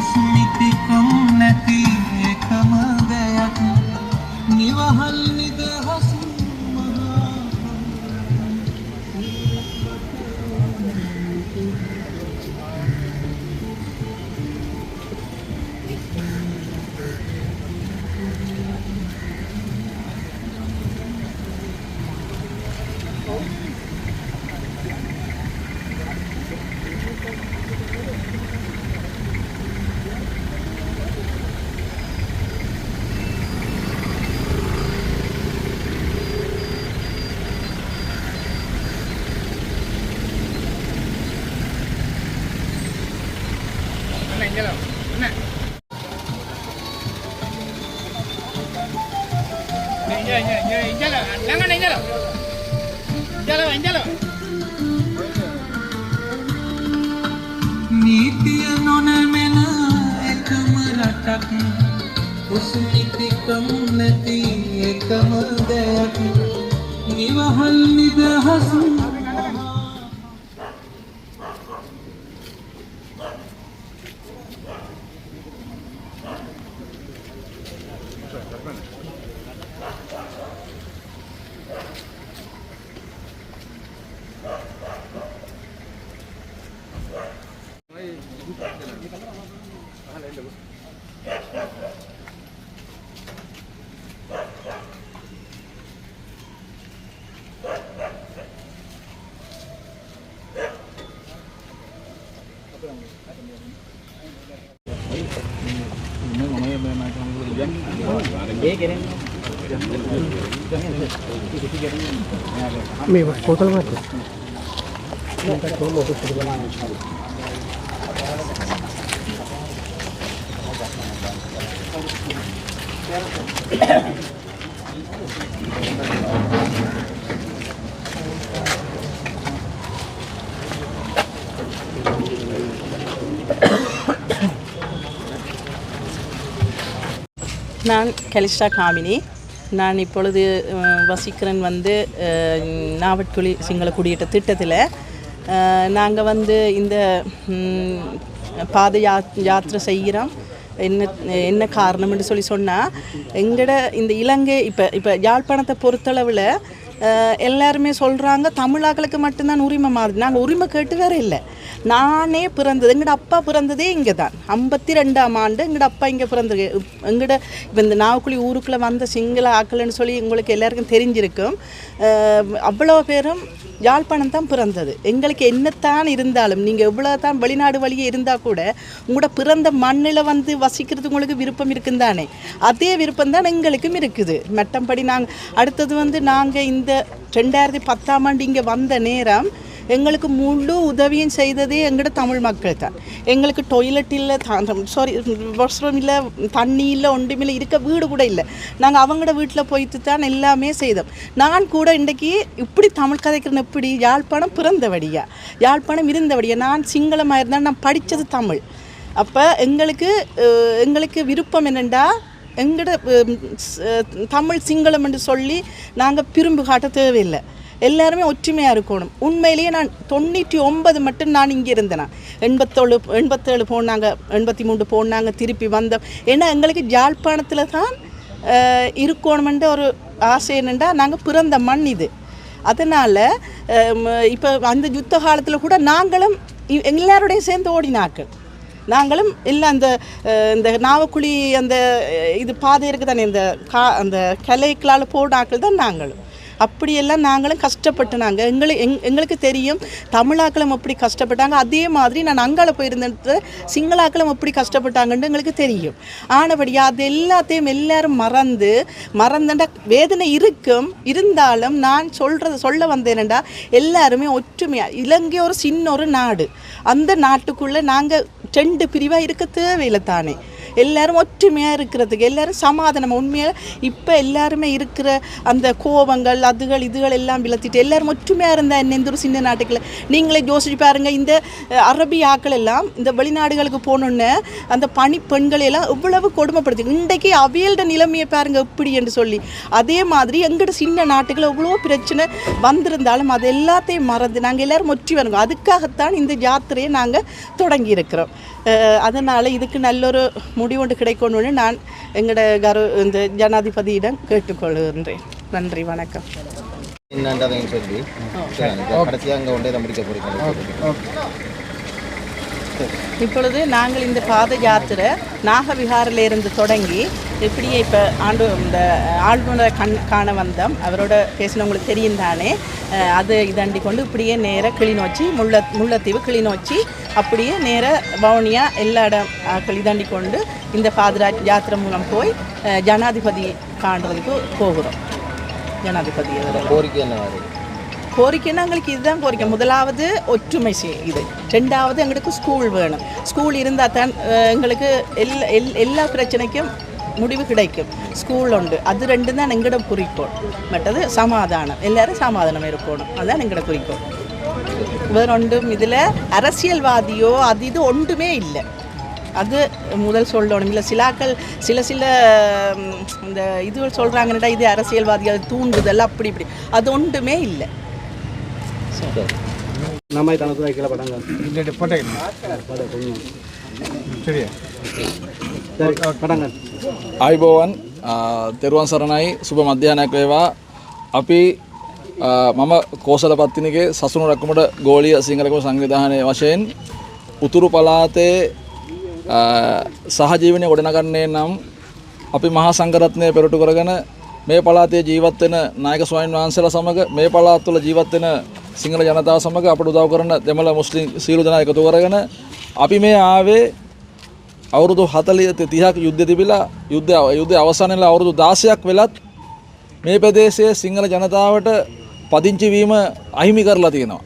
උස්මිතිකම් නැති එකම දෙයක් නිවහල් නිදහස් නීතිය නොනැමෙන එකම රටක් උස්මිතිකම් නැති එකම දෙයක් නිවහල් නිදහස් මේ කොතන මත நான் கலிஷ்டா காமினி. நான் இப்பொழுது வசிக்கிறேன் நாவட்குழி சிங்கள குடியேற்ற திட்டத்தில். நாங்கள் இந்த பாத யாத்திரை செய்கிறோம். என்ன காரணம்னு சொன்னால் எங்களோட இந்த இலங்கை இப்போ யாழ்ப்பாணத்தை பொறுத்தளவில் எல்லாருமே சொல்கிறாங்க தமிழாக்களுக்கு மட்டும்தான் உரிமை மாதிரி. நாங்கள் உரிமை கேட்டு வேறு இல்லை. நானே பிறந்தது எங்களோட அப்பா பிறந்ததே இங்கே தான். 52ஆம் ஆண்டு எங்களோட அப்பா இங்கே பிறந்தது. எங்களோட இப்போ இந்த நாவக்குழி ஊருக்குள்ளே வந்த சிங்கள ஆக்கள்னு சொல்லி உங்களுக்கு எல்லாருக்கும் தெரிஞ்சிருக்கும். அவ்வளோ பேரும் யாழ்ப்பாணம் தான் பிறந்தது. எங்களுக்கு என்னத்தான் இருந்தாலும் நீங்கள் எவ்வளோ தான் வெளிநாடு வழியே இருந்தால் கூட உங்களோட பிறந்த மண்ணில் வசிக்கிறது உங்களுக்கு விருப்பம் இருக்குந்தானே, அதே விருப்பம் தான் எங்களுக்கும் இருக்குது. மற்றபடி அடுத்தது நாங்கள் இந்த 2010ஆம் ஆண்டு இங்கே வந்த நேரம் எங்களுக்கு முழு உதவியும் செய்ததே எங்களோட தமிழ் மக்கள் தான். எங்களுக்கு டொய்லெட் இல்லை, வாஷ்ரூம் இல்லை, தண்ணி இல்லை, ஒன்றுமில்லை, இருக்க வீடு கூட இல்லை. நாங்கள் அவங்களோட வீட்டில் போயிட்டு தான் எல்லாமே செய்தோம். நான் கூட இன்றைக்கி இப்படி தமிழ் கதைக்கிறேன். எப்படி யாழ்ப்பாணம் பிறந்தபடியா, யாழ்ப்பாணம் இருந்தபடியா. நான் சிங்களமாக இருந்தால் நான் படித்தது தமிழ். அப்போ எங்களுக்கு விருப்பம் என்னென்னா எங்களோட தமிழ் சிங்களம் என்று சொல்லி நாங்கள் பிரிம்பு காட்ட தேவையில்லை. எல்லாருமே ஒற்றுமையாக இருக்கணும். உண்மையிலேயே நான் 99 மட்டும் நான் இங்கே இருந்தேன். 87 போனாங்க, 83 போனாங்க, திருப்பி வந்தோம். ஏன்னா எங்களுக்கு யாழ்ப்பாணத்தில் தான் இருக்கணுமென்ற ஒரு ஆசை. என்னென்னா நாங்கள் பிறந்த மண் இது. அதனால் இப்போ அந்த யுத்த காலத்தில் கூட நாங்களும் எல்லாரோடையும் சேர்ந்து ஓடினாக்கள். நாங்களும் எல்லாம் இந்த நாவக்குழி இது பாதை இருக்குது தானே, அந்த கலைக்களால் போனாக்கள் தான் நாங்களும். அப்படியெல்லாம் நாங்களும் கஷ்டப்பட்டு எங்களுக்கு தெரியும் தமிழாக்களும் எப்படி கஷ்டப்பட்டாங்க. அதே மாதிரி நான் அங்கால போயிருந்த சிங்களாக்களும் எப்படி கஷ்டப்பட்டாங்கன்னு எங்களுக்கு தெரியும். ஆனபடியாக அது எல்லாத்தையும் எல்லாரும் மறந்துண்டா வேதனை இருந்தாலும் நான் சொல்ல வந்தேன்டா எல்லாருமே ஒற்றுமையாக. இலங்கை ஒரு சின்ன ஒரு நாடு. அந்த நாட்டுக்குள்ளே நாங்கள் 2 பிரிவாக இருக்க தேவையில்லை தானே. எல்லாரும் ஒற்றுமையாக இருக்கிறதுக்கு, எல்லாரும் சமாதானம் உண்மையாக இப்போ எல்லாருமே இருக்கிற அந்த கோபங்கள் அதுகள் இதுகள் எல்லாம் விளத்திட்டு எல்லாரும் ஒற்றுமையாக இருந்தால் என்ன இந்த ஒரு சின்ன நாட்டுக்குள்ள நீங்களே யோசிச்சு பாருங்கள். இந்த அரபி ஆக்கள் எல்லாம் இந்த வெளிநாடுகளுக்கு போகணுன்னு அந்த பனி பெண்களை எல்லாம் இவ்வளவு கொடுமைப்படுத்தி இன்றைக்கு அவியல்ட நிலைமையை பாருங்க எப்படி என்று சொல்லி. அதே மாதிரி எங்களோட சின்ன நாட்டுக்குள்ள எவ்வளோ பிரச்சனை வந்திருந்தாலும் அது எல்லாத்தையும் மறந்து நாங்கள் எல்லோரும் ஒற்றி வருங்க. அதுக்காகத்தான் இந்த யாத்திரையை நாங்கள் தொடங்கி இருக்கிறோம். அதனால் இதுக்கு நல்லொரு முடிவொன்று கிடைக்கணும்னு நான் எங்களோட இந்த ஜனாதிபதியிடம் கேட்டுக்கொள்கின்றேன். நன்றி, வணக்கம். என்னன்றதையும் சொல்லி கடைசியாக அங்கே கொண்டே முடிக்க போகிறீங்க. இப்பொழுது நாங்கள் இந்த பாத யாத்திரை நாகவிகாரிலிருந்து தொடங்கி இப்படியே இப்போ இந்த ஆழ்மனை காண வந்தோம். அவரோட பேசினவங்களுக்கு தெரியும் தானே. அது இதாண்டி கொண்டு இப்படியே நேராக கிளிநொச்சி முல்லைத்தீவு கிளிநொச்சி அப்படியே நேராக வவுனியா எல்லா இடம் இதாண்டி கொண்டு இந்த பாத யாத்திரை மூலம் போய் ஜனாதிபதி காண்றதுக்கு போகிறோம். ஜனாதிபதியோட கோரிக்கை என்ன? கோரிக்கைன்னா எங்களுக்கு இதுதான் கோரிக்கை. முதலாவது ஒற்றுமை இது, ரெண்டாவது எங்களுக்கு ஸ்கூல் வேணும். ஸ்கூல் இருந்தால் தான் எங்களுக்கு எல்லா பிரச்சனைக்கும் முடிவு கிடைக்கும். ஸ்கூல் உண்டு, அது ரெண்டு தான் எங்களோட குறிக்கோள். மற்றது சமாதானம், எல்லாரும் சமாதானம் இருக்கணும், அதுதான் எங்களோட குறிக்கோள். வேறு ஒன்றும் இதில் அரசியல்வாதியோ அது இது ஒன்றுமே இல்லை. அது முதல் சொல்லணும். இல்லை சில இந்த இதுகள் சொல்கிறாங்கன்னட்டா இது அரசியல்வாதிகள் தூண்டுதல் அப்படி இப்படி அது ஒன்றுமே இல்லை. ආයිබෝවන් තෙරුවන් සරණයි සුබ මධ්‍යහනයක් වේවා. අපි මම කෝසලපත්තිනගේ සසුණු රැකුමට ගෝලීය සිංහලකම සංවිධානය වශයෙන් උතුරු පළාතේ සහජීවනය ගොඩනගන්නේ නම් අපි මහා සංඝරත්නය පෙරටු කරගෙන මේ පළාතේ ජීවත් වෙන නායක ස්වාමීන් වහන්සේලා සමග මේ පළාත් තුළ ජීවත් වෙන සිංහල ජනතාව සමග අපට උදව් කරන දෙමළ මුස්ලිම් සියලු දෙනා එකතු කරගෙන අපි මේ ආවේ අවුරුදු 40-30ක් යුද්ධ තිබිලා යුද්ධ අවසන් වෙලා අවුරුදු 16ක් වෙලත් මේ ප්‍රදේශයේ සිංහල ජනතාවට පදිංචි වීම අහිමි කරලා තියෙනවා.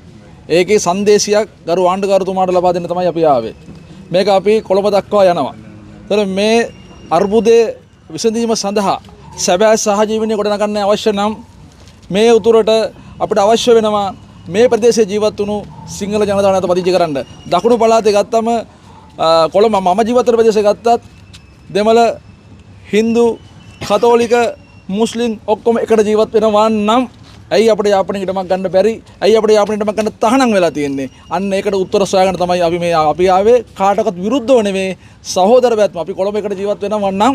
ඒකේ සංදේශයක් ගරු ආණ්ඩුකාරතුමාට ලබා දෙන්න තමයි අපි ආවේ. මේක අපි කොළඹ දක්වා යනවා. ඒතර මේ අර්බුදයේ විසඳීම සඳහා සැබෑ සහජීවනය ගොඩනගන්න අවශ්‍ය නම් මේ උතුරට අපිට අවශ්‍ය වෙනවා මේ ප්‍රදේශයේ ජීවත් වුණු සිංහල ජනතාව නැත පදිංචි කරන්න. දකුණු පළාතේ ගත්තම කොළඹ මම ජීවත් වෙන ප්‍රදේශය ගත්තත් දෙමළ හින්දු කතෝලික මුස්ලිම් ඔක්කොම එකට ජීවත් වෙනවා නම් ඇයි අපිට යාපනයේ ඉඩමක් ගන්න බැරි? ඇයි අපිට යාපනයේ ඉඩමක් ගන්න තහනම් වෙලා තියෙන්නේ? අන්න ඒකට උත්තර සොයාගෙන තමයි අපි ආවේ. කාටවත් විරුද්ධව නෙමෙයි, සහෝදර බැත්ම. අපි කොළඹ එකට ජීවත් වෙනවා නම්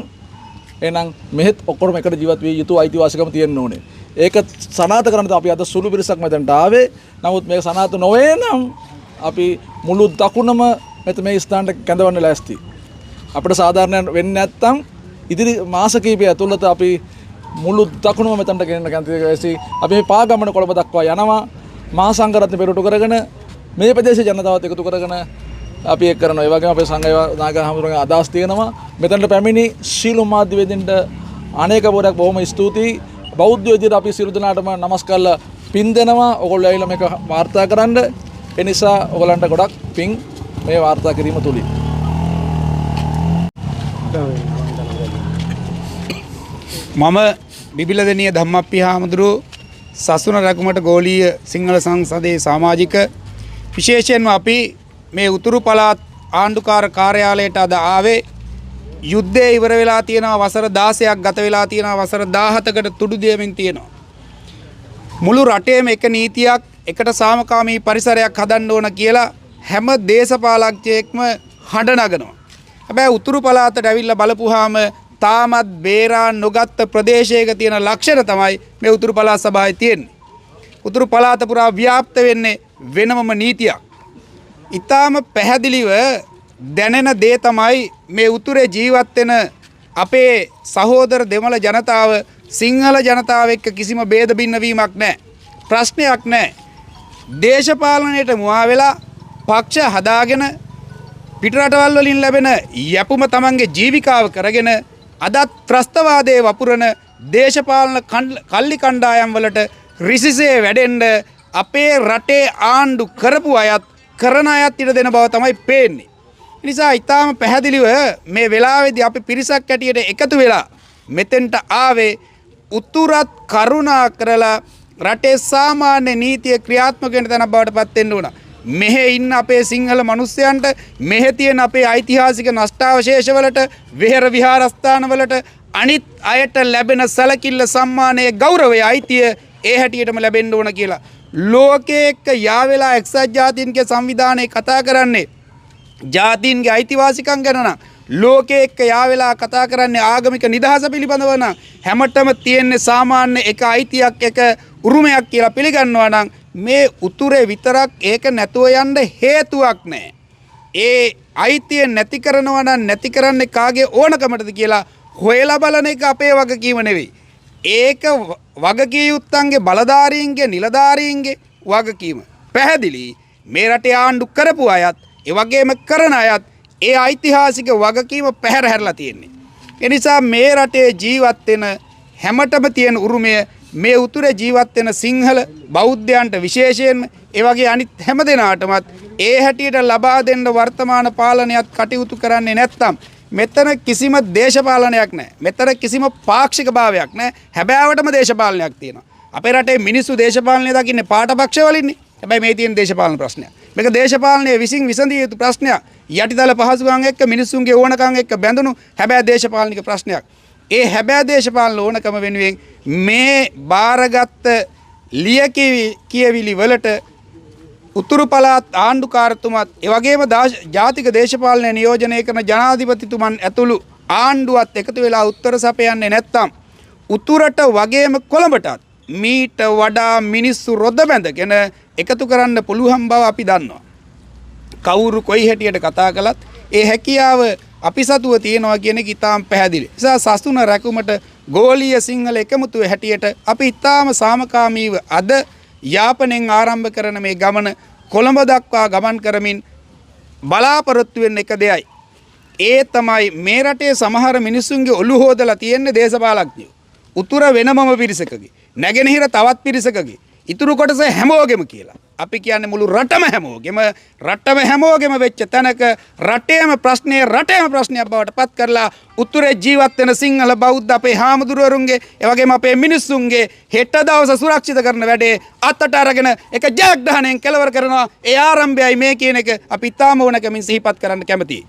එහෙනම් මෙහෙත් ඔක්කොම එකට ජීවත් විය යුතු අයිතිවාසිකම තියෙන්න ඕනේ. ඒක සනාථ කරන්න අපි අද සුළු පිරිසක් මෙතනට ආවේ. නමුත් මේක සනාථ නොවේ නම් අපි මුළු දකුණම මේ ස්ථානට කැඳවන්න ලෑස්ති. අපිට සාධාරණ වෙන්නේ නැත්නම් ඉදිරි මාස කිහිපය ඇතුළත අපි මුළු දකුණම මෙතනට ගෙනන්න කැමති. අපි මේ පාගමන කොළඹ දක්වා යනවා. මහා සංඝරත්නය පෙරටු කරගෙන මේ ප්‍රදේශයේ ජනතාවත් එකතු කරගෙන අපි ඒක කරනවා. ඒ වගේම අපේ සංඝ නායක හමුදුරගේ අදහස් තියෙනවා. මෙතනට පැමිණි ශීල මාධ්‍යවේදීන්ට අනේක පොරක් බොහොම ස්තුතියි. බෞද්ධ විදියට අපි සියලු දෙනාටම නමස්කාර පින් දෙනවා. ඔයගොල්ලෝ ඇවිල්ලා මේක වාර්තා කරන්න. ඒ නිසා ඔයගලන්ට ගොඩක් පින් මේ වාර්තා කිරීම තුලින්. මම බිබිලදෙනිය ධම්මප්පි හාමුදුරුව සසුන රැකුමට ගෝලීය සිංහල සංසදයේ සමාජික විශේෂයෙන්ම අපි මේ උතුරු පළාත් ආණ්ඩුකාර කාර්යාලයට අද ආවේ යුද්ධය ඉවර වෙලා තියෙනවා. වසර 16ක් ගත වෙලා තියෙනවා. වසර 17කට තුඩු දෙමින් තියෙනවා. මුළු රටේම එක නීතියක්, එකට සාමකාමී පරිසරයක් හදන්න ඕන කියලා හැම දේශපාලකයෙක්ම හඬ නගනවා. හැබැයි උතුරු පළාතට ඇවිල්ලා බලපුවාම තාමත් බේරා නොගත් ප්‍රදේශයක තියෙන ලක්ෂණ තමයි මේ උතුරු පළාත් සභාවේ තියෙන්නේ. උතුරු පළාත පුරා ව්‍යාප්ත වෙන්නේ වෙනමම නීතියක්. ඊටාම පැහැදිලිව දැනෙන දේ තමයි මේ උතුරේ ජීවත් වෙන අපේ සහෝදර දෙමළ ජනතාව සිංහල ජනතාව එක්ක කිසිම ભેද බින්න වීමක් නැහැ. ප්‍රශ්නයක් නැහැ. දේශපාලනයට මුවා වෙලා පක්ෂ හදාගෙන පිටරටවල් වලින් ලැබෙන යැපුම තමන්ගේ ජීවිකාව කරගෙන අදත් ත්‍රස්තවාදයේ වපුරන දේශපාලන කල්ලි කණ්ඩායම් වලට රිසිසේ වැඩෙන්න අපේ රටේ ආණ්ඩු කරපු අයත් කරන අයත් ඉඩ දෙන බව තමයි පේන්නේ. නිසා ඊටාම පැහැදිලිව මේ වෙලාවේදී අපි පිරිසක් ඇටියට එකතු වෙලා මෙතෙන්ට ආවේ උතුරත් කරුණා කරලා රටේ සාමාන්‍ය නීතිය ක්‍රියාත්මක වෙන තැන බවට පත් වෙන්න උනා. මෙහෙ ඉන්න අපේ සිංහල මිනිස්සයන්ට මෙහෙ තියෙන අපේ ඓතිහාසික නෂ්ටාවශේෂ වලට විහෙර විහාරස්ථාන වලට අනිත් අයට ලැබෙන සැලකිල්ල සම්මානයේ ගෞරවය අයිතිය ඒ හැටියටම ලැබෙන්න ඕන කියලා. ලෝකයේ එක්ක යාවෙලා එක්සත් ජාතීන්ගේ සංවිධානයේ කතා කරන්නේ ජාතීන්ගේ අයිතිවාසිකම් ගැන නම් ලෝකයේ එක්ක යාවෙලා කතා කරන්නේ ආගමික නිදහස පිළිබඳව නම් හැමතෙම තියෙන්නේ සාමාන්‍ය එක අයිතියක් එක උරුමයක් කියලා පිළිගන්නවා නම් මේ උතුරේ විතරක් ඒක නැතුව යන්න හේතුවක් නැහැ. ඒ අයිතිය නැති කරනවා නම් නැති කරන්නේ කාගේ ඕනකමටද කියලා හොයලා බලන එක අපේ වගකීම නෙවෙයි. ඒක වගකී යුත්තන්ගේ බලධාරීන්ගේ නිලධාරීන්ගේ වගකීම. පැහැදිලි මේ රටේ ආණ්ඩු කරපු අයත් ඒ වගේම කරන අයත් ඒ ඓතිහාසික වගකීම පැහැර හැරලා තියෙන්නේ. ඒ නිසා මේ රටේ ජීවත් වෙන හැමතෙම තියෙන උරුමය මේ උතුරේ ජීවත් වෙන සිංහල බෞද්ධයන්ට විශේෂයෙන්ම ඒ වගේ අනිත් හැම දෙනාටමත් ඒ හැටියට ලබා දෙන්න වර්තමාන පාලනයත් කටයුතු කරන්නේ නැත්නම් මෙතන කිසිම දේශපාලනයක් නැහැ. මෙතන කිසිම පාක්ෂික භාවයක් නැහැ. හැබෑවටම දේශපාලනයක් තියෙනවා. අපේ රටේ මිනිස්සු දේශපාලනය දකින්නේ පාටපක්ෂ වලින්නේ. හැබැයි මේ තියෙන දේශපාලන ප්‍රශ්නයක්. මේක දේශපාලනයේ විසින් විසඳිය යුතු ප්‍රශ්නයක්. යටිතල පහසුකම් එක්ක මිනිස්සුන්ගේ ඕනකම් එක්ක බැඳුණු හැබෑ දේශපාලනික ප්‍රශ්නයක්. ඒ හැබෑ දේශපාලන ඕනකම වෙනුවෙන් මේ බාරගත් ලියකියවිලි වලට උතුරු පළාත් ආණ්ඩුකාරතුමත් ඒ වගේම ජාතික දේශපාලනය නියෝජනය කරන ජනාධිපතිතුමන් ඇතුළු ආණ්ඩුවත් එකතු වෙලා උත්තර සපයන්නේ නැත්තම් උතුරට වගේම කොළඹටත් මීට වඩා මිනිස්සු රොද බැඳගෙන එකතු කරන්න පුළුවන් බව අපි දන්නවා. කවුරු කොයි හැටියට කතා කළත් ඒ හැකියාව අපි සතුව තියෙනවා කියන එක ඉතාම පැහැදිලි. නිසා සසුන රැකුමට ගෝලීය සිංහල එකමුතුවේ හැටියට අපි ඉතාම සාමකාමීව අද යාපනයෙන් ආරම්භ කරන මේ ගමන කොළඹ දක්වා ගමන් කරමින් බලාපොරොත්තු වෙන එක දෙයයි. ඒ තමයි මේ රටේ සමහර මිනිස්සුන්ගේ ඔළුව හොදලා තියෙන දේශපාලඥයෝ. උතුර වෙනමම පිරිසකගේ, නැගෙනහිර තවත් පිරිසකගේ, ඉතුරු කොටස හැමෝගෙම කියලා. අපි කියන්නේ මුළු රටම හැමෝගෙම වෙච්ච තැනක රටේම ප්‍රශ්නයක් බවට පත් කරලා උතුරේ ජීවත් වෙන සිංහල බෞද්ධ අපේ හාමුදුරුවරුන්ගේ ඒ වගේම අපේ මිනිස්සුන්ගේ හෙට දවස සුරක්ෂිත කරන වැඩේ අතට අරගෙන එක ජයග්‍රහණයෙන් කෙලවර කරනවා. ඒ ආරම්භයයි මේ කියන එක අපි තාම ඕනකමින් සිහිපත් කරන්න කැමතියි.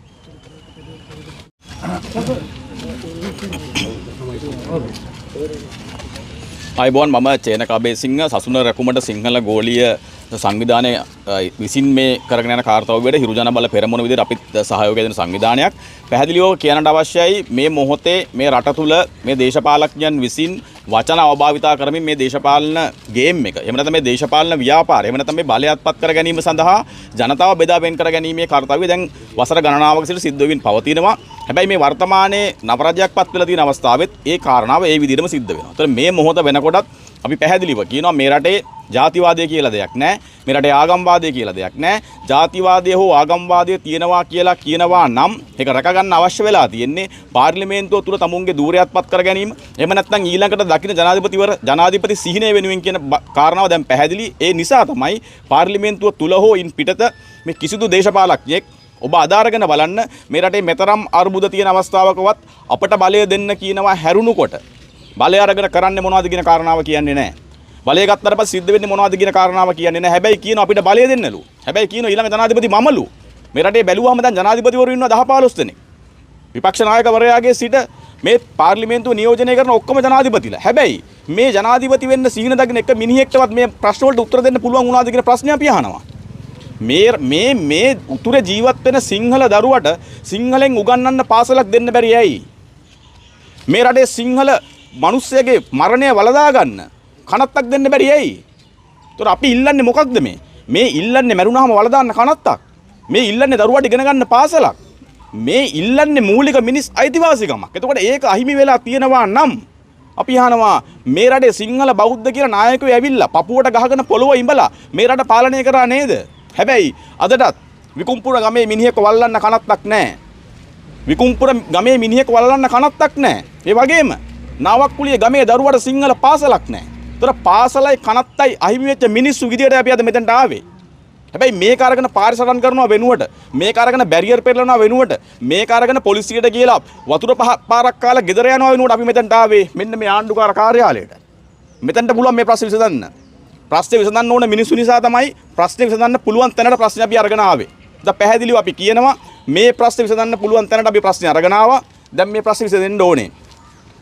අයිබෝන් මම චේන කබේසිංහ සසුන රැකුමට සිංහල ගෝලීය සංවිධානය විසින් මේ කරගෙන යන කාර්යවලට හිරු ජන බල පෙරමුණ විදිහට අපිත් සහයෝගය දෙන සංවිධානයක්. පැහැදිලිව කියන්නට අවශ්‍යයි මේ මොහොතේ මේ රට තුල මේ දේශපාලකයන් විසින් වචන අවභාවිතා කරමින් මේ දේශපාලන ගේම් එක. එහෙම නැත්නම් මේ දේශපාලන ව්‍යාපාරය. එහෙම නැත්නම් මේ බලයත්පත් කර ගැනීම සඳහා ජනතාව බෙදා වෙන් කර ගැනීමේ කාර්යය දැන් වසර ගණනාවක සිට සිද්ධ වෙමින් පවතිනවා. හැබැයි මේ වර්තමානයේ නව රජයක් පත් වෙලා තියෙන අවස්ථාවෙත් ඒ කාරණාව ඒ විදිහටම සිද්ධ වෙනවා. ඒතර මේ මොහොත වෙනකොටත් අපි පැහැදිලිව කියනවා මේ රටේ ජාතිවාදය කියලා දෙයක් නැහැ. මේ රටේ ආගම්වාදය කියලා දෙයක් නැහැ. ජාතිවාදය හෝ ආගම්වාදය තියෙනවා කියලා කියනවා නම් ඒක රැක ගන්න අවශ්‍ය වෙලා තියෙන්නේ පාර්ලිමේන්තුව තුල තමුන්ගේ ධූරයත්පත් කර ගැනීම. එහෙම නැත්නම් ඊළඟට දකින්න ජනාධිපති සිහිනය වෙනුවෙන් කියන කාරණාව දැන් පැහැදිලි. ඒ නිසා තමයි පාර්ලිමේන්තුව තුල හෝ ඉන් පිටත මේ කිසිදු දේශපාලකයෙක් ඔබ අදාරගෙන බලන්න මේ රටේ මෙතරම් අර්බුද තියෙන අවස්ථාවකවත් අපට බලය දෙන්න කියනවා හැරුණුකොට බලය අරගෙන කරන්නේ මොනවද කියන කාරණාව කියන්නේ නැහැ. බලය ගත්තට පස්සේ සිද්ධ වෙන්නේ මොනවද කියන කාරණාව කියන්නේ නැහැ. හැබැයි කියන අපිට බලය දෙන්නලු. හැබැයි කියන ඊළඟ ජනාධිපති මමලු. මේ රටේ බැලුවාම දැන් ජනාධිපතිවරු ඉන්නවා 10-15 දෙනෙක්. විපක්ෂ නායකවරයාගේ සිට මේ පාර්ලිමේන්තුව නියෝජනය කරන ඔක්කොම ජනාධිපතිලා. හැබැයි මේ ජනාධිපති වෙන්න සිහින දකින්න එක මිනිහෙක්ටවත් මේ ප්‍රශ්න වලට උත්තර දෙන්න පුළුවන් වුණාද කියන ප්‍රශ්නය අපි අහනවා. මේ උතුරේ ජීවත් වෙන සිංහල දරුවට සිංහලෙන් උගන්වන්න පාසලක් දෙන්න බැරි ඇයි? මේ රටේ සිංහල මිනිස්සෙගේ මරණය වළඳා ගන්න කනත්තක් දෙන්න බැරි ඇයි? ඒතර අපි ඉල්ලන්නේ මොකක්ද මේ? මේ ඉල්ලන්නේ මරුණාම වළදාන්න කනත්තක්. මේ ඉල්ලන්නේ දරුවාට ඉගෙන ගන්න පාසලක්. මේ ඉල්ලන්නේ මූලික මිනිස් අයිතිවාසිකමක්. එතකොට ඒක අහිමි වෙලා තියෙනවා නම් අපි අහනවා මේ රටේ සිංහල බෞද්ධ කියලා නායකයෝ ඇවිල්ලා පපුවට ගහගෙන පොළොව ඉඹලා මේ රට පාලනය කරා නේද? හැබැයි අදටත් විකුම්පුර ගමේ මිනිහෙක් වල්ලන්න කනත්තක් නැහැ. විකුම්පුර ගමේ මිනිහෙක් වල්ලන්න කනත්තක් නැහැ. ඒ වගේම නාවක්කුලිය ගමේ දරුවට සිංහල පාසලක් නැහැ. ඒතර පාසලයි කනත්තයි අහිමි වෙච්ච මිනිස්සු විදියට අපි අද මෙතනට ආවේ. හැබැයි මේක අරගෙන පාරිසරම් කරනවා වෙනුවට මේක අරගෙන බැරියර් පෙරලනවා වෙනුවට මේක අරගෙන පොලිසියට ගිහලා වතුර පාරක් කාලා ගෙදර යනවා වෙනුවට අපි මෙතනට ආවේ මෙන්න මේ ආණ්ඩුකාර කාර්යාලයට. මෙතනට පුළුවන් මේ ප්‍රශ්නේ විසඳන්න. ප්‍රශ්නේ විසඳන්න ඕන මිනිස්සු නිසා තමයි ප්‍රශ්නේ විසඳන්න පුළුවන් තැනට ප්‍රශ්නේ අපි අරගෙන ආවේ. දැන් පැහැදිලිව අපි කියනවා මේ ප්‍රශ්නේ විසඳන්න පුළුවන් තැනට අපි ප්‍රශ්නේ අරගෙන ආවා. දැන් මේ ප්‍රශ්නේ විසඳෙන්න ඕනේ.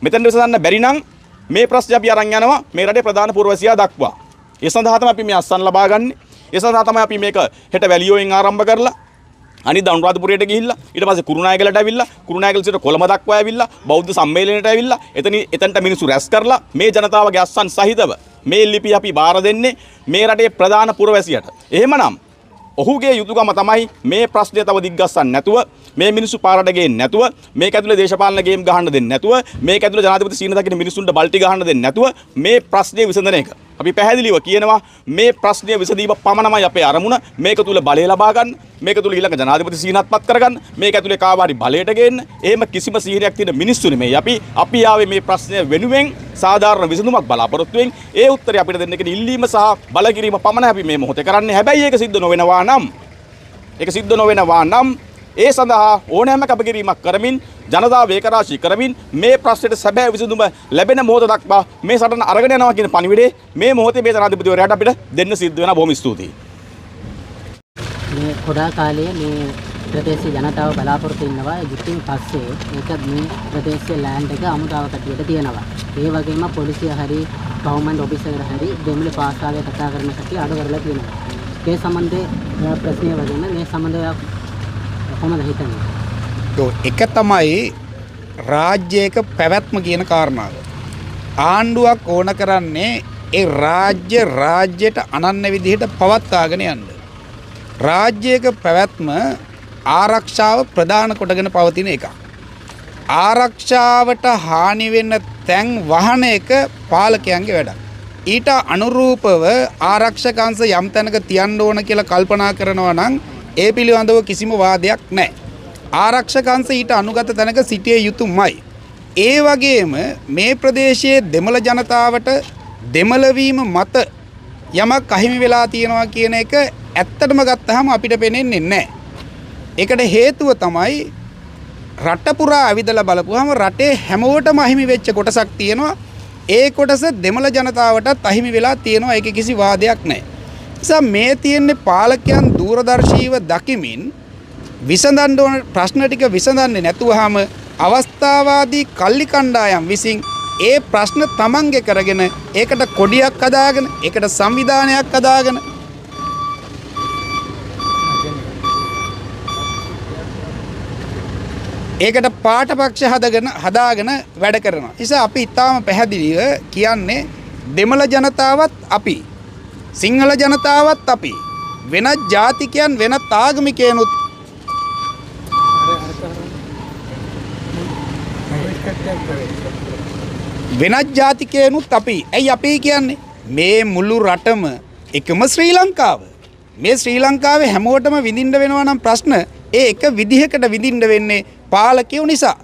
මෙතන විසඳන්න බැරි නම් මේ ප්‍රශ්නේ අපි අරන් යනවා මේ රටේ ප්‍රධාන පුරවැසියා දක්වා. ඒ සඳහා තමයි අපි මේ අස්සන් ලබා ගන්නේ. ඒ සඳහා තමයි අපි මේක හෙට වැලියෝෙන් ආරම්භ කරලා අනිත් අනුරාධපුරයට ගිහිල්ලා ඊට පස්සේ කුරුණෑගලට ඇවිල්ලා කුරුණෑගල සිට කොළඹ දක්වා ඇවිල්ලා බෞද්ධ සම්මේලනයට ඇවිල්ලා එතනට මිනිස්සු රැස් කරලා මේ ජනතාවගේ අස්සන් සහිතව මේ ලිපි අපි බාර දෙන්නේ මේ රටේ ප්‍රධාන පුරවැසියට. එහෙමනම් ඔහුගේ යුතුයකම තමයි මේ ප්‍රශ්නය තව දිග්ගස්සන්න නැතුව මේ මිනිස්සු පාරට ගේන්නේ නැතුව මේක ඇතුලේ දේශපාලන ගේම් ගහන්න දෙන්නේ නැතුව මේක ඇතුලේ ජනාධිපති සීන දකින්න මිනිස්සුන්ට බල්ටි ගහන්න දෙන්නේ නැතුව මේ ප්‍රශ්නේ විසඳන එක. අපි පැහැදිලිව කියනවා මේ ප්‍රශ්නය විසඳීම පමණමයි අපේ අරමුණ. මේක තුල බලය ලබා ගන්න, මේක තුල ඊළඟ ජනාධිපති සීනත්පත් කරගන්න, මේක ඇතුලේ කාවාරි බලයට ගේන්න. එහෙම කිසිම සීනයක් තියෙන මිනිස්සු නෙමෙයි අපි ආවේ මේ ප්‍රශ්නය වෙනුවෙන් සාධාරණ විසඳුමක් බලාපොරොත්තු වෙමින් ඒ උත්තරය අපිට දෙන්න කියන ඉල්ලීම සහ බල කිරීම පමණයි අපි මේ මොහොතේ කරන්නේ. හැබැයි ඒක සිද්ධ නොවෙනවා නම් ඒ සඳහා ඕනෑම කැපකිරීමක් කරමින් ජනතාව ඒකරාශී කරමින් මේ ප්‍රශ්නෙට සැබෑ විසඳුම ලැබෙන මොහොත දක්වා මේ සටන අරගෙන යනවා කියන පණිවිඩය මේ මොහොතේ මේ ජනාධිපතිවරයාට අපිට දෙන්න සිද්ධ වෙනවා. බොහොම ස්තුතියි. මේ කොඩා කාලයේ මේ ප්‍රදේශයේ ජනතාව බලාපොරොත්තු වෙනවා යුද්ධයෙන් පස්සේ මේක මේ ප්‍රදේශයේ ලෑන්ඩ් එක අමුතාව කටියට තියෙනවා. ඒ වගේම පොලිසිය හරි ගවර්න්මන්ට් ඔෆිසර් හරි දෙමළ පාසාවේ කතා කරන කට්ටිය අඩු කරලා තියෙනවා. ඒ සම්බන්ධයේ ප්‍රශ්නය වගේම මේ සම්බන්ධව කොහොමද හිතන්නේ? එක තමයි රාජ්‍යයක පැවැත්ම කියන කාරණාව. ආණ්ඩුවක් ඕන කරන්නේ ඒ රාජ්‍යයට අනන්‍ය විදිහට පවත්වාගෙන යන්න. රාජ්‍යයක පැවැත්ම ආරක්ෂාව ප්‍රධාන කොටගෙන පවතින එකක්. ආරක්ෂාවට හානි වෙන්න තැන් වහන එක පාලකයන්ගේ වැඩක්. ඊට අනුරූපව ආරක්ෂක අංශ යම් තැනක තියන්න ඕන කියලා කල්පනා කරනවා නම් ඒ පිළිබඳව කිසිම වාදයක් නැහැ. ආරක්ෂක අංශ ඊට අනුගත තැනක සිටිය යුතුමයි. ඒ වගේම මේ ප්‍රදේශයේ දෙමළ ජනතාවට දෙමළ වීම මත යමක් අහිමි වෙලා තියෙනවා කියන එක ඇත්තටම ගත්තාම අපිට පේන්නේ නැහැ. ඒකට හේතුව තමයි රට පුරා ඇවිදලා බලපුවාම රටේ හැමෝටම අහිමි වෙච්ච කොටසක් තියෙනවා. ඒ කොටස දෙමළ ජනතාවටත් අහිමි වෙලා තියෙනවා. ඒක කිසි වාදයක් නැහැ. නිසා මේ තියෙන්නේ පාලකයන් දූරදර්ශීව දකිමින් විසඳන්න ඕන ප්‍රශ්න ටික විසඳන්නේ නැතුවම අවස්ථාවාදී කල්ලි කණ්ඩායම් විසින් ඒ ප්‍රශ්න තමන්ගේ කරගෙන ඒකට කොඩියක් හදාගෙන ඒකට සංවිධානයක් හදාගෙන ඒකට පාඨපක්ෂ හදාගෙන වැඩ කරනවා. නිසා අපි ඊටාම පැහැදිලිව කියන්නේ දෙමළ ජනතාවත් අපි සිංහල ජනතාවත් අපි වෙනත් ජාතිකයන් වෙනත් ආගමිකයනුත් වෙනත් ජාතිකයනුත් අපි. ඇයි අපි කියන්නේ? මේ මුළු රටම එකම ශ්‍රී ලංකාව. මේ ශ්‍රී ලංකාවේ හැමෝටම විඳින්න වෙනවා නම් ප්‍රශ්න ඒ එක විදිහකට විඳින්න වෙන්නේ පාලකයෝ නිසා.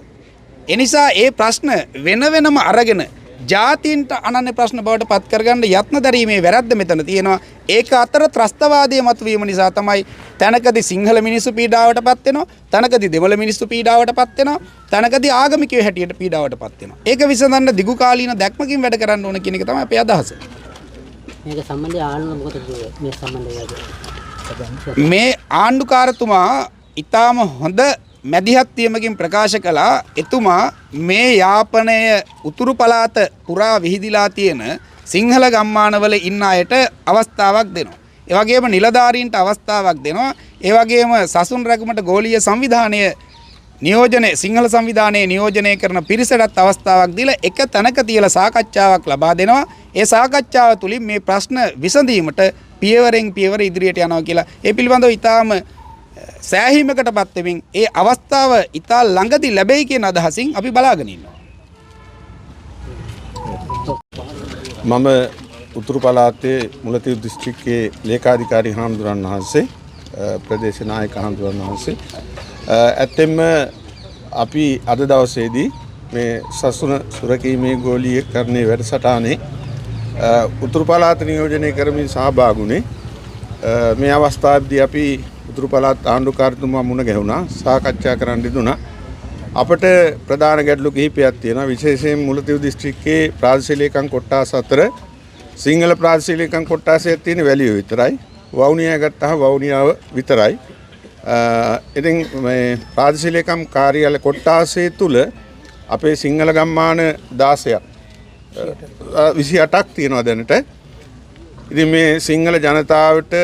ඒ නිසා ඒ ප්‍රශ්න වෙන වෙනම අරගෙන ජාතීන්ට අනන්‍ය ප්‍රශ්න බවට පත් කරගන්න යත්න දැරීමේ වැරද්ද මෙතන තියෙනවා. ඒක අතර ත්‍රස්තවාදයේ මතුවීම නිසා තමයි තැනකදී සිංහල මිනිස්සු පීඩාවටපත් වෙනවා, තැනකදී දෙමළ මිනිස්සු පීඩාවටපත් වෙනවා, තැනකදී ආගමිකයෝ හැටියට පීඩාවටපත් වෙනවා. ඒක විසඳන්න දිගු කාලීන දැක්මකින් වැඩ කරන්න ඕන කියන එක තමයි අපේ අදහස. මේක සම්බන්ධයෙන් ආණ්ඩුව මොකද කිව්වේ? මේ සම්බන්ධයෙන් මේ ආණ්ඩුකාරතුමා ඊටාම හොඳ මැදිහත් වීමකින් ප්‍රකාශ කළා. එතුමා මේ යාපනය උතුරු පළාත පුරා විහිදිලා තියෙන සිංහල ගම්මානවල ඉන්න අයට අවස්ථාවක් දෙනවා. ඒ වගේම නිලධාරීන්ට අවස්ථාවක් දෙනවා. ඒ වගේම සසුන් රැකුමට ගෝලීය සංවිධානය සිංහල සංවිධානයේ නියෝජනය කරන පිරිසටත් අවස්ථාවක් දීලා එක තැනක තියලා සාකච්ඡාවක් ලබා දෙනවා. ඒ සාකච්ඡාව තුළින් මේ ප්‍රශ්න විසඳීමට පියවරෙන් පියවර ඉදිරියට යනවා කියලා ඒ පිළිබඳව ඊටාම සෑහීමකටපත් වෙමින් ඒ අවස්ථාව ඉතා ළඟදී ලැබෙයි කියන අදහසින් අපි බලාගෙන ඉන්නවා. මම උතුරු පළාතේ මුලතිව් දිස්ත්‍රික්කයේ ලේකාධිකාරී හාමුදුරන් වහන්සේ ප්‍රදේශ නායක හාමුදුරන් වහන්සේ ඇත්තෙන්ම අපි අද දවසේදී මේ සසුන සුරකීමේ ගෝලීකරණයේ වැඩසටහනේ උතුරු පළාත නියෝජනය කරමින් සහභාගී වුණේ මේ අවස්ථාවේදී අපි උතුරු පළාත් ආණ්ඩුකාරතුමා මුණ ගැහුණා සාකච්ඡා කරන්න දුනා. අපට ප්‍රධාන ගැටලු කිහිපයක් තියෙනවා. විශේෂයෙන් මුලතිව් දිස්ත්‍රික්කයේ ප්‍රාදේශීය ලේකම් කොට්ටාස අතර සිංහල ප්‍රාදේශීය ලේකම් කොට්ටාසයේ තියෙන වැලිය විතරයි. වවුනියා ගත්තාම වවුනියාව විතරයි. ඉතින් මේ ප්‍රාදේශීය ලේකම් කාර්යාලය කොට්ටාසයේ තුල අපේ සිංහල ගම්මාන 16ක් 28ක් තියෙනවා දැනට. ඉතින් මේ සිංහල ජනතාවට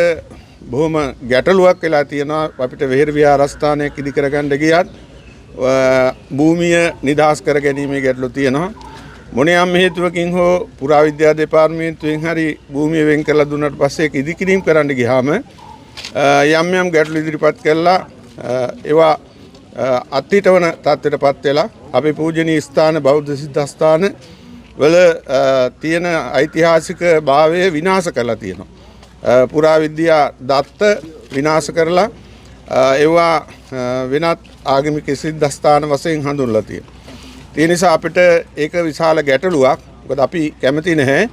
බොහොම ගැටලුවක් වෙලා තියෙනවා. අපිට වෙහෙර විහාරස්ථානයක් ඉදි කරගන්න ගියත් භූමිය නිදහස් කර ගැනීමේ ගැටලු තියෙනවා. මොනියම් හේතුවකින් හෝ පුරාවිද්‍යා දෙපාර්තමේන්තුවෙන් හරි භූමිය වෙන් කරලා දුන්නාට පස්සේ ඒක ඉදිකිරීම කරන්න ගියාම යම් ගැටලු ඉදිරිපත් කළා ඒවා අත්හිටවන තත්ත්වයටපත් වෙලා අපේ පූජනීය ස්ථාන බෞද්ධ සිද්ධාස්ථාන වල තියෙන ඓතිහාසික භාවය විනාශ කරලා තියෙනවා. පුරාවිද්‍යා දත්ත විනාශ කරලා ඒවා වෙනත් ආගමික සිද්ධාස්ථාන වශයෙන් හඳුන්වලා තියෙනවා. ඒ නිසා අපිට ඒක විශාල ගැටලුවක්. මොකද අපි කැමති නැහැ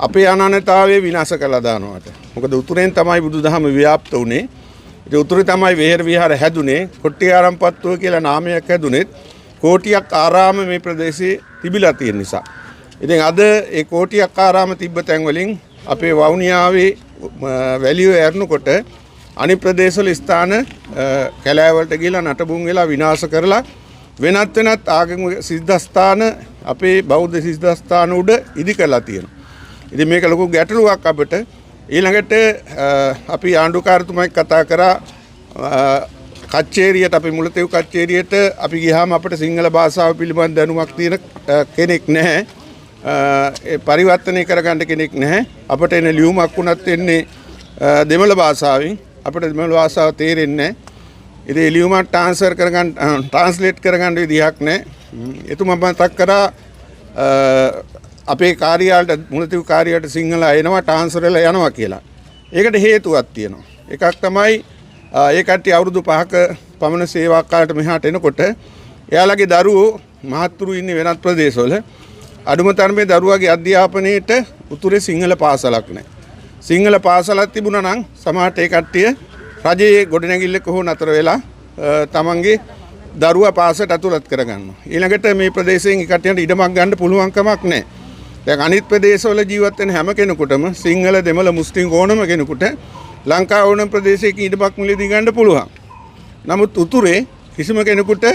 අපේ අනන්‍යතාවය විනාශ කරලා දානවට. මොකද උතුරෙන් තමයි බුදුදහම ව්‍යාප්ත වුනේ. ඒ උතුරේ තමයි වෙහෙර විහාර හැදුනේ. කොට්ටිආරම්පත්තුව කියලා නාමයක් හැදුනෙත් කෝටියක් ආරාම මේ ප්‍රදේශයේ තිබිලා තියෙන නිසා. ඉතින් අද ඒ කෝටියක් ආරාම තිබ්බ තැන් වලින් අපේ වවුනියාවේ වැලිය ඇරනකොට අනිත් ප්‍රදේශවල ස්ථාන කැලෑවලට ගිහලා නටබුන් වෙලා විනාශ කරලා වෙනත් ආගමික සිද්ධාස්ථාන අපේ බෞද්ධ සිද්ධාස්ථාන උඩ ඉදි කරලා තියෙනවා. ඉතින් මේක ලොකු ගැටලුවක් අපිට. ඊළඟට අපි ආණ්ඩුකාරතුමෙක් කතා කරා කච්චේරියට අපි මුලතිව් කච්චේරියට අපි ගියාම අපිට සිංහල භාෂාව පිළිබඳ දැනුමක් තියෙන කෙනෙක් නැහැ. ඒ පරිවර්තනය කරගන්න කෙනෙක් නැහැ. අපිට එන ලියුමක් වුණත් එන්නේ දෙමළ භාෂාවෙන්. අපිට දෙමළ භාෂාව තේරෙන්නේ නැහැ. ඉතින් ලියුමක් ට්‍රාන්ස්ලේට් කරගන්න විදිහක් නැහැ. එතුමා මතක් කරා අපේ කාර්යාලයට මුලතිව් කාර්යාලයට සිංහල එනවා ට්‍රාන්ස්ෆර් වෙලා යනවා කියලා. ඒකට හේතුවක් තියෙනවා. එකක් තමයි ඒ කට්ටිය අවුරුදු 5ක පමණ සේවා කාලයට මෙහාට එනකොට එයාලගේ දරුවෝ මහත්තුරු ඉන්නේ වෙනත් ප්‍රදේශවල. අඩුම තරමේ දරුවාගේ අධ්‍යාපනයේට උතුරේ සිංහල පාසලක් නැහැ. සිංහල පාසලක් තිබුණා නම් සමහරට ඒ කට්ටිය රජයේ ගොඩනැගිල්ලක හෝ නතර වෙලා තමන්ගේ දරුවා පාසලට ඇතුළත් කරගන්නවා. ඊළඟට මේ ප්‍රදේශයෙන් ඒ කට්ටියන්ට ඉඩමක් ගන්න පුළුවන් කමක් නැහැ. දැන් අනිත් ප්‍රදේශවල ජීවත් වෙන හැම කෙනෙකුටම සිංහල දෙමළ මුස්ලිම් ඕනම කෙනෙකුට ලංකාව ඕනම ප්‍රදේශයක ඉඩමක් මිලදී ගන්න පුළුවන්. නමුත් උතුරේ කිසිම කෙනෙකුට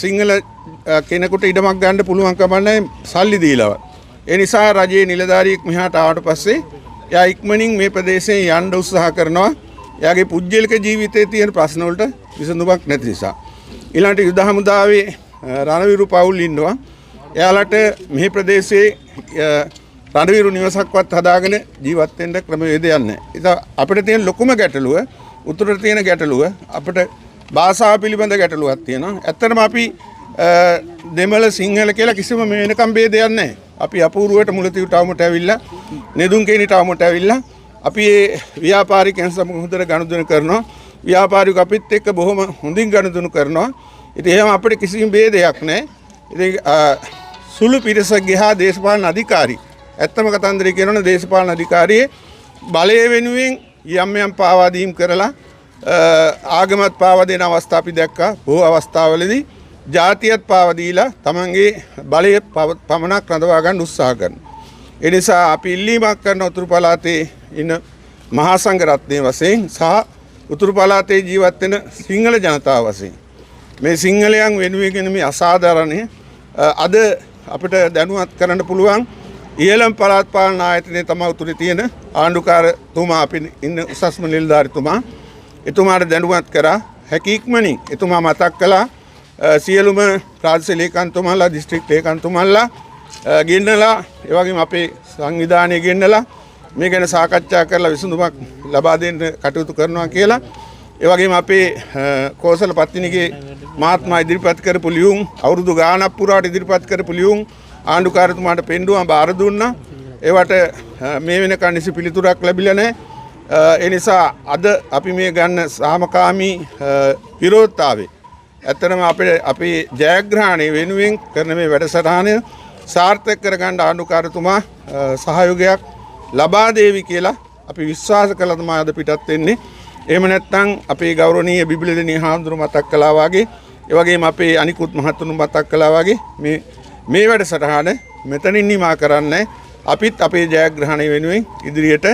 සිංහල කෙනෙකුට ඉඩමක් ගන්න පුළුවන් කමක් නැහැ සල්ලි දීලවත්. ඒ නිසා රජයේ නිලධාරියෙක් මෙහාට ආවට පස්සේ එයා ඉක්මනින් මේ ප්‍රදේශයෙන් යන්න උත්සාහ කරනවා. එයාගේ පුජ්‍යලික ජීවිතයේ තියෙන ප්‍රශ්න වලට විසඳුමක් නැති නිසා. ඊළඟට යුද හමුදාවේ රණවිරු පවුල් ඉන්නවා. එයාලට මේ ප්‍රදේශයේ රණවිරු නිවසක්වත් හදාගෙන ජීවත් වෙන්න ක්‍රමවේදයක් නැහැ. ඒක අපිට තියෙන ලොකුම ගැටලුව උතුරට තියෙන ගැටලුව අපිට භාෂාව පිළිබඳ ගැටලුවක් තියෙනවා. ඇත්තටම අපි දෙමළ සිංහල කියලා කිසිම වෙනකම් ભેදයක් නැහැ. අපි අපූර්වයට මුලතිව් ටවුමට ඇවිල්ලා නෙදුම්කේනි ටවුමට ඇවිල්ලා අපි මේ ව්‍යාපාරිකයන් සමග හොඳට ගනුදෙනු කරනවා. ව්‍යාපාරිකයෝ අපිත් එක්ක බොහොම හොඳින් ගනුදෙනු කරනවා. ඉතින් එහෙම අපිට කිසිම ભેදයක් නැහැ. ඉතින් සුළු පිරිසක් ගියා දේශපාලන අධිකාරී. ඇත්තම කතන්දරේ කියනවනේ දේශපාලන අධිකාරියේ බලය වෙනුවෙන් යම් පාවා දීම් කරලා ආගමත් පාවා දෙන අවස්ථා අපි දැක්කා. බොහෝ අවස්ථාවලදී ජාතියත් පාවා දීලා තමන්ගේ බලය පමණක් රඳවා ගන්න උත්සාහ කරනවා. ඒ නිසා අපි ඉල්ලීමක් කරන උතුරු පළාතේ ඉන්න මහා සංඝරත්නයේ වශයෙන් සහ උතුරු පළාතේ ජීවත් වෙන සිංහල ජනතාව වශයෙන් මේ සිංහලයන් වෙනුවෙන් මේ අසාධාරණය අද අපිට දැනුවත් කරන්න පුළුවන් ඉහළම පළාත් පාලන ආයතනයේ තමයි උතුරේ තියෙන ආණ්ඩුකාරතුමා අපි ඉන්න උසස්ම නිලධාරිතුමා. එතුමාට දැනුවත් කරා හැකි ඉක්මනින් එතුමා මතක් කළා සියලුම ප්‍රාදේශීය ලේකම්තුමාලා දිස්ත්‍රික් ලේකම්තුමාලා ගෙන්නලා ඒ වගේම අපේ සංවිධානය ගෙන්නලා මේ ගැන සාකච්ඡා කරලා විසඳුමක් ලබා දෙන්න කටයුතු කරනවා කියලා. ඒ වගේම අපේ කෝසල පත්තිනිගේ මහත්මයා ඉදිරිපත් කරපු ලියුම් අවුරුදු ගාණක් පුරාට ඉදිරිපත් කරපු ලියුම් ආණ්ඩුකාරතුමාට පෙන්ඩුවා බාර දුන්නා. ඒවට මේ වෙනකන් නිසි පිළිතුරක් ලැබිලා නැහැ. ඒ නිසා අද අපි මේ ගන්න සාමකාමී විරෝධතාවය ඇත්තටම අපේ ජයග්‍රහණය වෙනුවෙන් කරන මේ වැඩසටහන සාර්ථක කරගන්න ආණ්ඩුකාරතුමා සහයෝගයක් ලබා දේවි කියලා අපි විශ්වාස කළා තමයි අද පිටත් වෙන්නේ. එහෙම නැත්නම් අපේ ගෞරවනීය බිබිලදෙණිය හාමුදුරු මතක් කළා වගේ ඒ වගේම අපේ අනිකුත් මහතුරු මතක් කළා වගේ මේ වැඩසටහන මෙතනින් නිමා කරන්නේ අපිත් අපේ ජයග්‍රහණය වෙනුවෙන් ඉදිරියට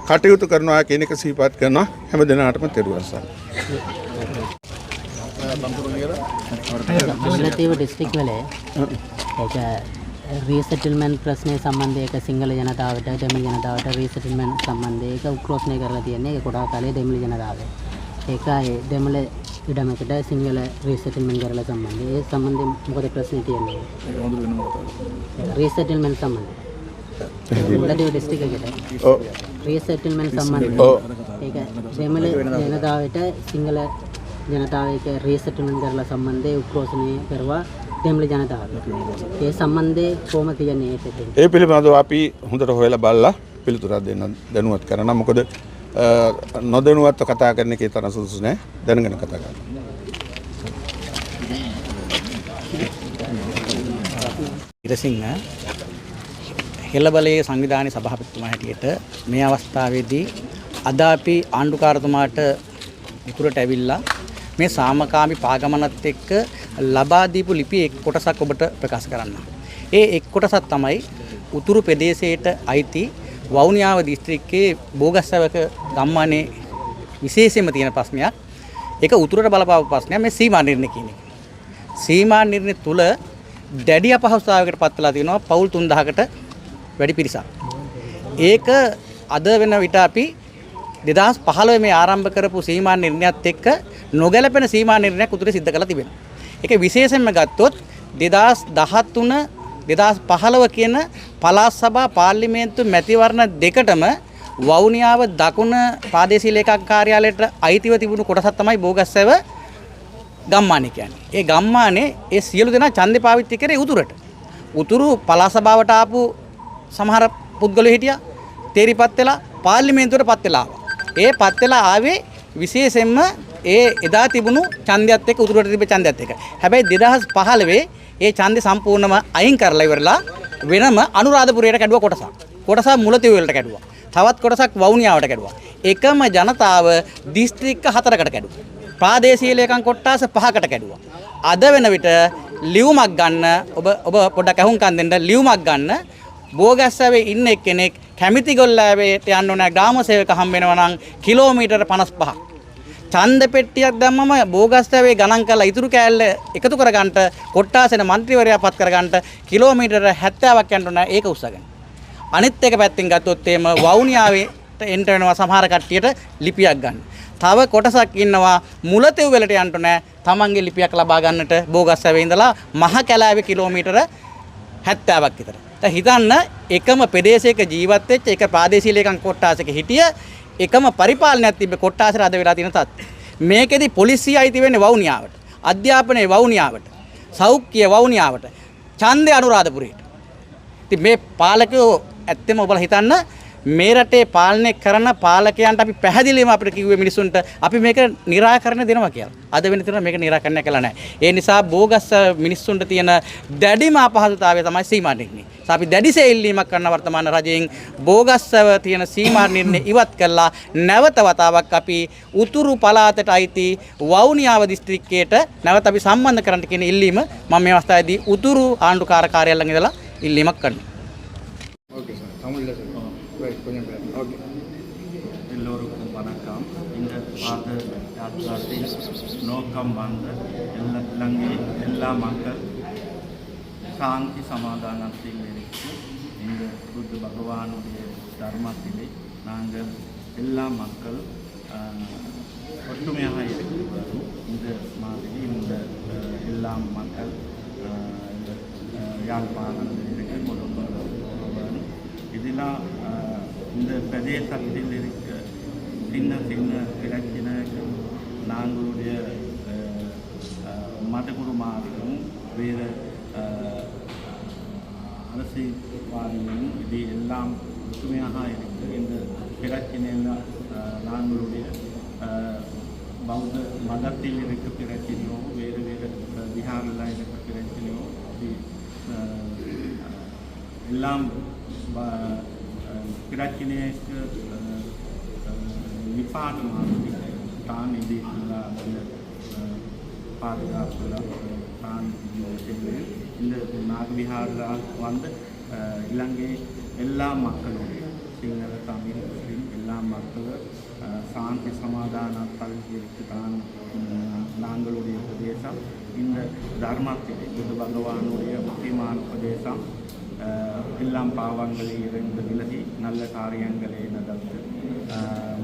කටයුතු කරනවා කියන එක සිහිපත් කරනවා හැම දිනකටම තෙරුවන් සරණයි. මුල්ලතීව ඩිස්ට්‍රික්ට් වල ඒක රීසෙටල්මන්ට් ප්‍රශ්නය සම්බන්ධයෙන් සිංහල ජනතාවට දෙමළ ජනතාවට රීසෙටල්මන්ට් සම්බන්ධයෙන් ඒක උක්‍රෝෂණය කරලා තියෙන්නේ ඒක ගොඩාක් කාලේ දෙමළ ජනතාවේ. ඒකයි දෙමළ ඉඩමකට සිංහල රීසෙටල්මන්ට් කරලා සම්බන්ධයෙන් ඒ සම්බන්ධයෙන් මොකද ප්‍රශ්නේ තියෙන්නේ? රීසෙටල්මන්ට් සම්බන්ධයෙන්. මුල්ලතීව ඩිස්ට්‍රික්ට් එකට. ඔව්. රීසෙටල්මන්ට් සම්බන්ධයෙන්. ඒක දෙමළ ජනතාවට සිංහල ජනතාව එක රීසෙටල්මන්ට් කරලා සම්බන්ධයෙන් උක්‍රෝෂණය කරවා දෙමළ ජනතාව. ඒ සම්බන්ධයෙන් කොහොම තියන්නේ ඒකද? ඒ පිළිබඳව අපි හොඳට හොයලා බලලා පිළිතුරක් දෙන්න දැනුවත් කරනවා. මොකද නොදැනුවත්ව කතා කරන එකේ තරම් සුදුසු නෑ. දැනගෙන කතා කරන්න. ඉරසිංහ හෙළබලයේ සංවිධානයේ සභාපතිතුමා හැටියට මේ අවස්ථාවේදී අද අපි ආණ්ඩුකාරතුමාට උතුරට ඇවිල්ලා මේ සාමකාමී පාගමනත් එක්ක ලබා දීපු ලිපියේ එක් කොටසක් ඔබට ප්‍රකාශ කරන්න. ඒ එක් කොටසක් තමයි උතුරු ප්‍රදේශයට අයිති වවුනියාව දිස්ත්‍රික්කයේ බෝගස්සවක ගම්මානයේ විශේෂයෙන්ම තියෙන ප්‍රශ්නයක්. ඒක උතුරට බලපාව ප්‍රශ්නයක් මේ සීමා නිර්ණය කියන එක. සීමා නිර්ණය තුල දැඩි අපහසුතාවයකට පත් වෙලා තියෙනවා පවුල් 3000කට වැඩි පිරිසක්. ඒක අද වෙන විට අපි 2015 මේ ආරම්භ කරපු සීමා නිර්ණයත් එක්ක නොගැලපෙන සීමා නිර්ණයක් උතුරේ සිද්ධ කරලා තිබෙනවා. ඒක විශේෂයෙන්ම ගත්තොත් 2013 2015 කියන පළාත් සභා පාර්ලිමේන්තු මැතිවරණ දෙකටම වවුනියාව දකුණ ප්‍රාදේශීය ලේකම් කාර්යාලයට අයිතිව තිබුණු කොටසක් තමයි බෝගස්සව ගම්මානේ කියන්නේ. ඒ ගම්මානේ ඒ සියලු දෙනා ඡන්දේ පාවිච්චි කරේ උතුරට. උතුරු පළාත් සභාවට ආපු සමහර පුද්ගලයෝ හිටියා. තේරිපත් වෙලා පාර්ලිමේන්තුවට පත් වෙලා ආවා. ඒ පත් වෙලා ආවේ විශේෂයෙන්ම ඒ එදා තිබුණු ඡන්දයත් එක්ක උතුරට තිබෙ ඡන්දයත් එක්ක. හැබැයි 2015 ඒ ඡන්දේ සම්පූර්ණම අයින් කරලා ඉවරලා වෙනම අනුරාධපුරයට කැඩුවා කොටසක්. කොටසක් මුලතිව් වලට කැඩුවා. තවත් කොටසක් වවුනියාවට කැඩුවා. එකම ජනතාව දිස්ත්‍රික්ක 4කට කැඩුවා. ප්‍රාදේශීය ලේකම් කොට්ටාස 5කට කැඩුවා. අද වෙන විට ලියුමක් ගන්න ඔබ පොඩ්ඩක් අහුම්කම් දෙන්න ලියුමක් ගන්න බෝගස්සවේ ඉන්න එක්කෙනෙක් කැමිති ගොල්ලාවේට යන්න ඕන ග්‍රාම සේවක හම්බ වෙනවා නම් කිලෝමීටර 55ක්. ඡන්ද පෙට්ටියක් දැම්මම බෝගස්සවේ ගණන් කරලා ඉතුරු කෑල්ල එකතු කරගන්නට කොට්ටාසෙන മന്ത്രിවරයා පත් කරගන්නට කිලෝමීටර 70ක් යන්න ඕන ඒක උස්සගෙන. අනිත් එක පැත්තෙන් ගත්තොත් එimhe වවුනියාවට එන්ට වෙනවා සමහර කට්ටියට ලිපියක් ගන්න. තව කොටසක් ඉන්නවා මුලතෙව් වලට යන්න ඕන තමන්ගේ ලිපියක් ලබා ගන්නට බෝගස්සවේ ඉඳලා මහ කැලෑවේ කිලෝමීටර 70ක් විතර. දැන් හිතන්න එකම ප්‍රදේශයක ජීවත් වෙච්ච එක ප්‍රාදේශීය ලේකම් කොට්ටාසයක හිටිය එකම පරිපාලනයක් තිබ්බ කොට්ටාසර අද වෙලා තියෙන තත්ත්වය. මේකෙදි පොලිසිය අයිති වෙන්නේ වවුනියාවට. අධ්‍යාපනයේ වවුනියාවට. සෞඛ්‍ය වවුනියාවට. ඡන්දේ අනුරාධපුරයට. ඉතින් මේ පාලකයෝ ඇත්තම ඔබලා හිතන්න මේ රටේ පාලනය කරන පාලකයන්ට අපි පැහැදිලිවම අපිට කිව්වේ මිනිසුන්ට අපි මේක निराකරණය දෙනවා කියලා. අද වෙන තුන මේක निराකරණය කළා නැහැ. ඒ නිසා බෝගස් මිනිසුන්ට තියෙන දැඩිම අපහසුතාවය තමයි සීමා නිර්ණය. අපි දැඩිසේ ඉල්ලීමක් කරන වර්තමාන රජයෙන් බෝගස්ව තියෙන සීමා නිර්ණය ඉවත් කළා නැවත වතාවක් අපි උතුරු පළාතට අයිති වවුනියාව දිස්ත්‍රික්කයට නැවත අපි සම්බන්ධ කරන්න කියන ඉල්ලීම මම මේ අවස්ථාවේදී උතුරු ආණ්ඩුකාර කාර්යාලයෙන් ඉඳලා ඉල්ලීමක් කරනවා. ஓகே சார் தமிழில் சார் ரைட் கொஞ்சம் ஓகே எல்லோருக்கும் வணக்கம். இந்த பாத யாத்திராவில் நோக்கம் வந்த இலங்கை எல்லா மக்கள் சாந்தி சமாதானத்தில் இருக்கு. இந்த புத்த பகவானுடைய தர்மத்திலே நாங்கள் எல்லா மக்கள் ஒற்றுமையாக இருக்கிறோம். இந்த மாதிரி இந்த எல்லா மக்கள் இந்த யாழ்ப்பாணத்தில் இருக்க கொழும்பு இதெல்லாம் இந்த பிரதேசத்தில் இருக்க சின்ன சின்ன பிரச்சனைகள் நாங்களுடைய மதகுருமாரும் வேறு அரசியல்வாதிகளும் இது எல்லாம் ஒற்றுமையாக இருக்கு. இந்த பிரச்சனையெல்லாம் நாங்களுடைய பௌத்த மதத்தில் இருக்க பிரச்சனையோ வேறு வேறு விஹாரில் இருக்க பிரச்சனையோ அது எல்லாம் பிரச்சனைக்கு நிப்பாட்டுமாறு தான் இது பாதுகாப்புல தான் செல்வேன். இந்த நாகவிஹாரில் வந்து இலங்கை எல்லா மக்களுடைய சிங்கள தமிழ் முஸ்லீம் எல்லா மக்களும் சாந்தி சமாதானத்தால் தான் நாங்களுடைய பிரதேசம். இந்த தர்மத்திலே புது பகவானுடைய முக்கியமான பிரதேசம். எல்லாம் பாவங்களை இறைந்து விலகி நல்ல காரியங்களை நடந்து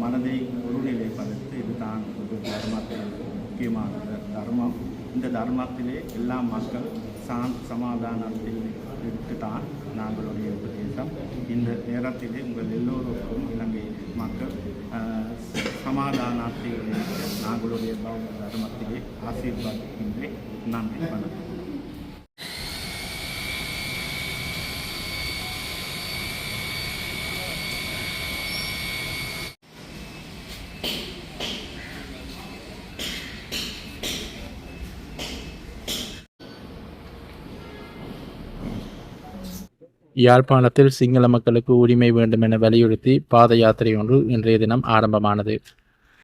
மனதை ஒருநிலைப்படுத்தி இதுதான் ஒரு தர்மத்தில் முக்கியமான தர்மம். இந்த தர்மத்திலே எல்லா மக்கள் சமாதானத்தில் இருக்குதான் நாங்களுடைய பிரதேசம். இந்த நேரத்திலே உங்கள் எல்லோருக்கும் இலங்கை மக்கள் சமாதானத்தில் நாங்களுடைய பௌத்த தர்மத்திலே ஆசீர்வாதிக்கின்றேன். நன்றி, வணக்கம். யாழ்ப்பாணத்தில் சிங்கள மக்களுக்கு உரிமை வேண்டும் என வலியுறுத்தி பாத யாத்திரை ஒன்று இன்றைய தினம் ஆரம்பமானது.